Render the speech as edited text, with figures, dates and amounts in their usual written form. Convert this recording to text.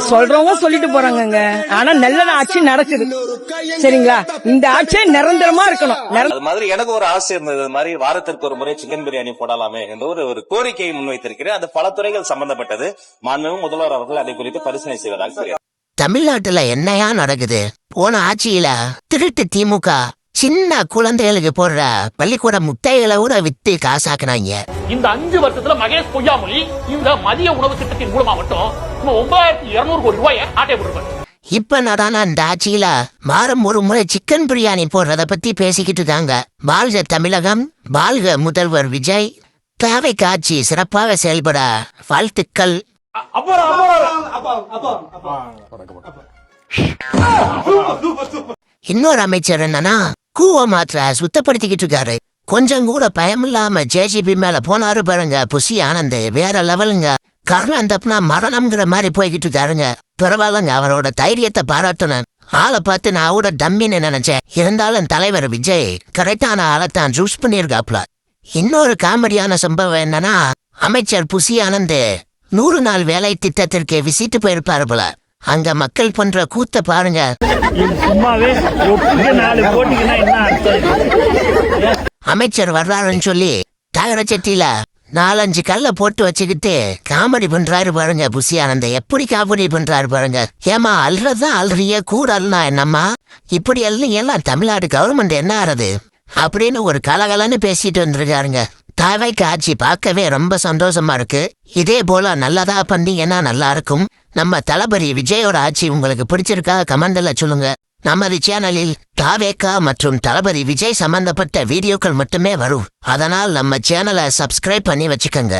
சொல்றவங்க சொல்லிட்டு போறாங்கங்க. ஆனா நல்ல ஆட்சி நடக்குது. சரிங்களா? இந்த ஆட்சியே நிரந்தரமா இருக்கணும். அது மாதிரி எனக்கு ஒரு ஆசை இருந்தது. அது மாதிரி வாரத்திற்கு ஒரு முறை சிக்கன் பிரியாணி போடலாமே என்ற ஒரு கோரிக்கையை முன்வைத்திருக்கிறேன். அது பல துறைகள் சம்பந்தப்பட்டது. மாண்புமிகு முதல்வர் அவர்கள் அதை குறித்து பரிசீலனை செய்வதாக தெரியும். தமிழ்நாட்டுல என்னையா நடக்குது? போன ஆட்சியில திருட்டு திமுக சின்ன குழந்தைகளுக்கு போடுற பள்ளிக்கூட முட்டைகளை கூட வித்து காசாக்குனாங்க. இந்த 5 வருஷத்துல மகேஷ் பொய்யாமொழி இந்த மதிய உணவு திட்டத்தின் மூலமா மட்டும் 9200 கோடி ரூபாய் ஆட்டை போட்டுருப்பாரு. இப்ப நான் இந்த ஆட்சியில வாரம் ஒரு முறை சிக்கன் பிரியாணி போடுறத பத்தி பேசிக்கிட்டு இருக்காங்க. வாழ்க தமிழகம், வாழ்க முதல்வர் விஜய். தேவை காட்சி சிறப்பாக செயல்பட வாழ்த்துக்கள். இன்னொரு அமைச்சர் என்னன்னா கூவமாற்ற சுத்தப்படுத்திக்கிட்டு இருக்காரு. கொஞ்சம் கூட பயமில்லாம ஜேசிபி மேல போனாரு பாருங்க புசி ஆனந்த். வேற லெவலுங்க. கர்ணம் தப்புனா மரணம்ங்கிற மாதிரி போய்கிட்டு இருக்காருங்க. பரவாயில்லங்க, அவரோட தைரியத்தை பாராட்டணும். ஆளை பார்த்து நான் கூட டம்மின்னு நினைச்சேன். இருந்தாலும் தலைவர் விஜய் கரெக்டான ஆளைத்தான் ஜூஸ் பண்ணிருக்காப்ல. இன்னொரு காமெடியான சம்பவம் என்னன்னா அமைச்சர் புசி ஆனந்த் 100 நாள் வேலை திட்டத்திற்கு விசிட்டு போயிருப்பாரு போல. அங்க மக்கள் பண்ற கூத்த பாருங்க. அமைச்சர் வர்றாருன்னு சொல்லி தகர சட்டியில 4-5 கல்ல போட்டு வச்சுக்கிட்டு காமெடி பண்றாரு பாருங்க புசி ஆனந்த். எப்படி காமெடி பண்றாரு பாருங்க. ஏமா அல்றதுதான் அல்றிய கூட அல்லா என்னம்மா இப்படி எல்லாம் தமிழ்நாடு கவர்மெண்ட் என்ன ஆறது அப்படின்னு ஒரு கலகலன்னு பேசிட்டு வந்திருக்காருங்க. தாவை காட்சி பார்க்கவே ரொம்ப சந்தோஷமா இருக்கு. இதே போல நல்லதா பண்ணீங்கன்னா நல்லா இருக்கும். நம்ம தளபதி விஜயோட ஆட்சி உங்களுக்கு பிடிச்சிருக்கா? கமெண்ட்ல சொல்லுங்க. நமது சேனலில் தாவேக்கா மற்றும் தளபதி விஜய் சம்பந்தப்பட்ட வீடியோக்கள் மட்டுமே வரும். அதனால் நம்ம சேனலை சப்ஸ்கிரைப் பண்ணி வச்சுக்கோங்க.